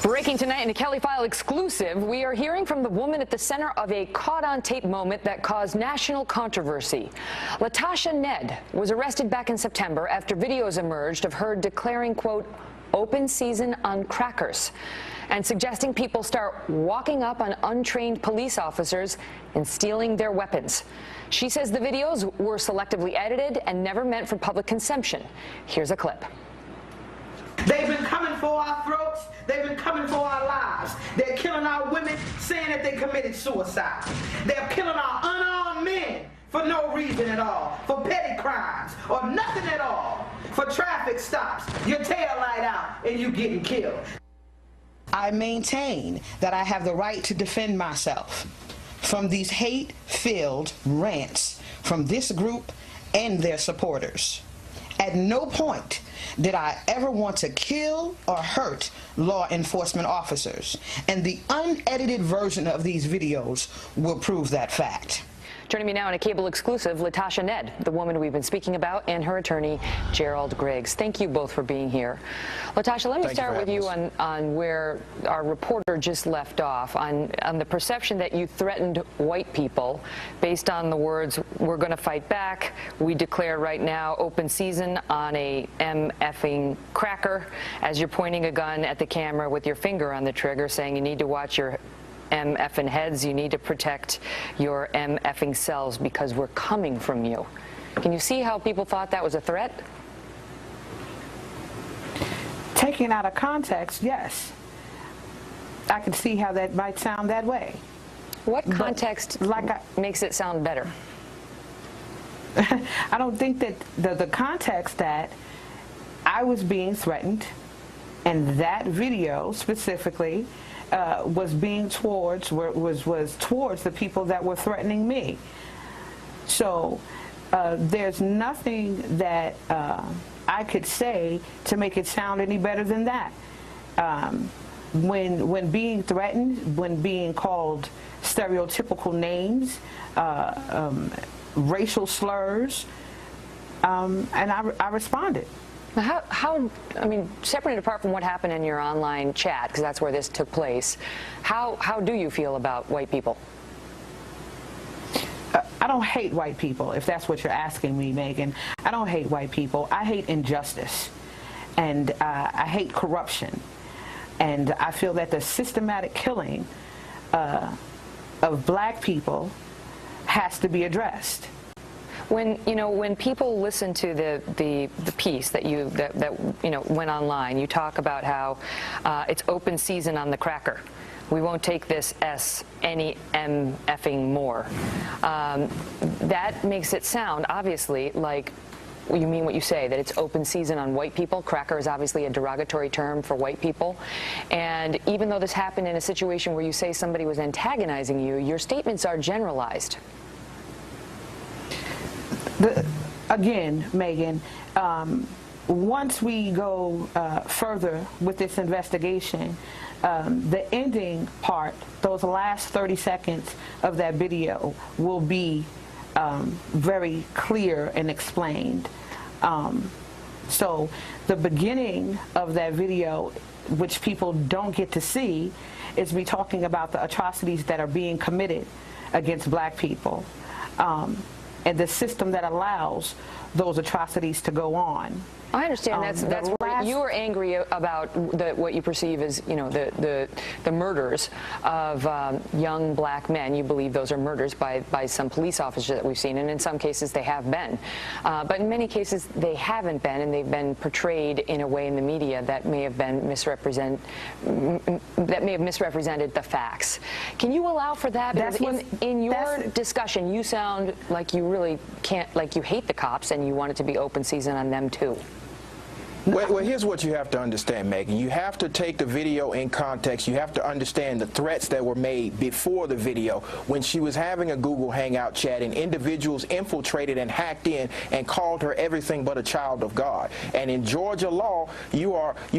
Breaking tonight in a Kelly File exclusive, we are hearing from the woman at the center of a caught-on-tape moment that caused national controversy. Latausha Nedd was arrested back in September after videos emerged of her declaring, quote, open season on crackers, and suggesting people start walking up on untrained police officers and stealing their weapons. She says the videos were selectively edited and never meant for public consumption. Here's a clip. They've been coming for our throats. They've been coming for our lives. They're killing our women, saying that they committed suicide. They're killing our unarmed men for no reason at all, for petty crimes or nothing at all, for traffic stops, your tail light out, and you getting killed. I maintain that I have the right to defend myself from these hate-filled rants from this group and their supporters. At no point did I ever want to kill or hurt law enforcement officers, and the unedited version of these videos will prove that fact. Joining me now in a cable exclusive, Latausha Nedd, the woman we've been speaking about, and her attorney, Gerald Griggs. Thank you both for being here. Latausha, let me start with you on where our reporter just left off, on the perception that you threatened white people based on the words, we're going to fight back, we declare right now open season on a MFing cracker, as you're pointing a gun at the camera with your finger on the trigger, saying you need to watch your MFing heads, you need to protect your MFing selves because we're coming from you. Can you see how people thought that was a threat? Taken out of context, yes. I can see how that might sound that way. What context makes it sound better? I don't think that the context that I was being threatened, and that video specifically was being towards the people that were threatening me. So there's nothing that I could say to make it sound any better than that. When being threatened, when being called stereotypical names, racial slurs, and I responded. How, I mean, separate and apart from what happened in your online chat, because that's where this took place, how do you feel about white people? I don't hate white people, if that's what you're asking me, Megyn. I don't hate white people. I hate injustice, and I hate corruption, and I feel that the systematic killing of black people has to be addressed. When people listen to the piece that went online, you talk about how it's open season on the cracker. We won't take this any MFing more. That makes it sound obviously like you mean what you say, that it's open season on white people. Cracker is obviously a derogatory term for white people. And even though this happened in a situation where you say somebody was antagonizing you, your statements are generalized. Again, Megyn, once we go further with this investigation, the ending part, those last 30 seconds of that video will be very clear and explained. So the beginning of that video, which people don't get to see, is me talking about the atrocities that are being committed against black people. And the system that allows those atrocities to go on. I understand that's where you are angry about what you perceive as, the murders of young black men. You believe those are murders by some police officers that we've seen, and in some cases they have been. But in many cases they haven't been, and they've been portrayed in a way in the media that may have been misrepresented the facts. Can you allow for that? Because in your discussion, you sound like you really can't, like you hate the cops and you want it to be open season on them too. Well, here's what you have to understand, Megyn. You have to take the video in context. You have to understand the threats that were made before the video. When she was having a Google Hangout chat and individuals infiltrated and hacked in and called her everything but a child of God. And in Georgia law, you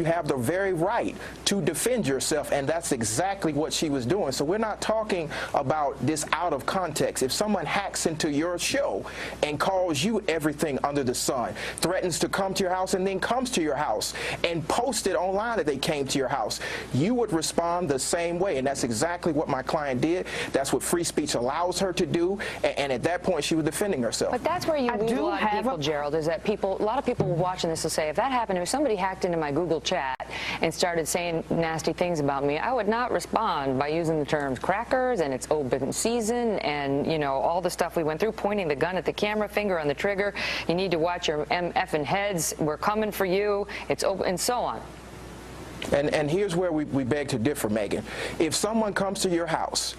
have the very right to defend yourself, and that's exactly what she was doing. So we're not talking about this out of context. If someone hacks into your show and calls you everything under the sun, threatens to come to your house and then comes to to your house and posted online that they came to your house, you would respond the same way. And that's exactly what my client did. That's what free speech allows her to do. And at that point, she was defending herself. But that's where you lose a lot of people, Gerald, is that a lot of people watching this will say, if that happened, if somebody hacked into my Google chat and started saying nasty things about me, I would not respond by using the terms crackers and it's open season and, you know, all the stuff we went through, pointing the gun at the camera, finger on the trigger. You need to watch your MFing heads. We're coming for you. It's open, and so on. And here's where we beg to differ, Megyn. If someone comes to your house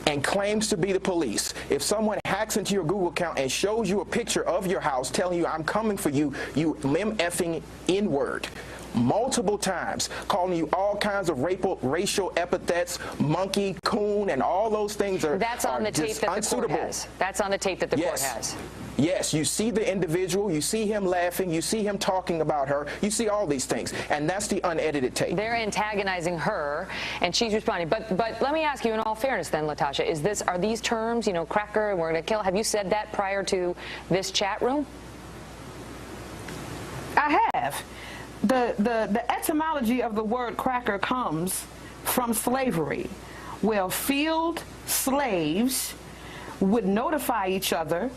and claims to be the police, if someone hacks into your Google account and shows you a picture of your house telling you, I'm coming for you, you MFing N-word, multiple times, calling you all kinds of racial epithets, monkey, coon, and all those things are That's on the tape that the court has. That's on the tape that the court has. Yes, you see the individual, you see him laughing, you see him talking about her, you see all these things, and that's the unedited tape. They're antagonizing her, and she's responding. But let me ask you, in all fairness then, Latausha, are these terms, you know, cracker and we're going to kill, have you said that prior to this chat room? I have. The etymology of the word cracker comes from slavery, where field slaves would notify each other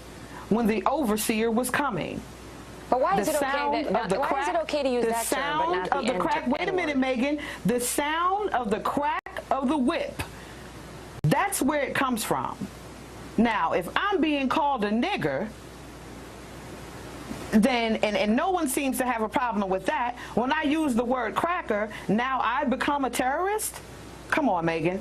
when the overseer was coming. But why is it okay to use that term, but not the crack? Wait a minute, Megyn. The sound of the crack of the whip. That's where it comes from. Now, if I'm being called a nigger, then, and no one seems to have a problem with that, when I use the word cracker, now I become a terrorist? Come on, Megyn.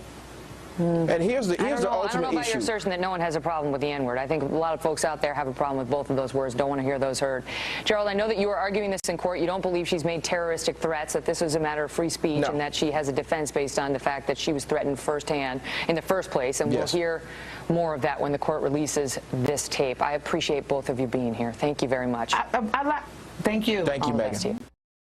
And here's the ultimate issue. I don't know about your assertion that no one has a problem with the N-word. I think a lot of folks out there have a problem with both of those words, don't want to hear those heard. Gerald, I know that you are arguing this in court. You don't believe she's made terroristic threats, that this was a matter of free speech, and that she has a defense based on the fact that she was threatened firsthand in the first place, and we'll hear more of that when the court releases this tape. I appreciate both of you being here. Thank you very much. Thank you. Thank you, Megyn.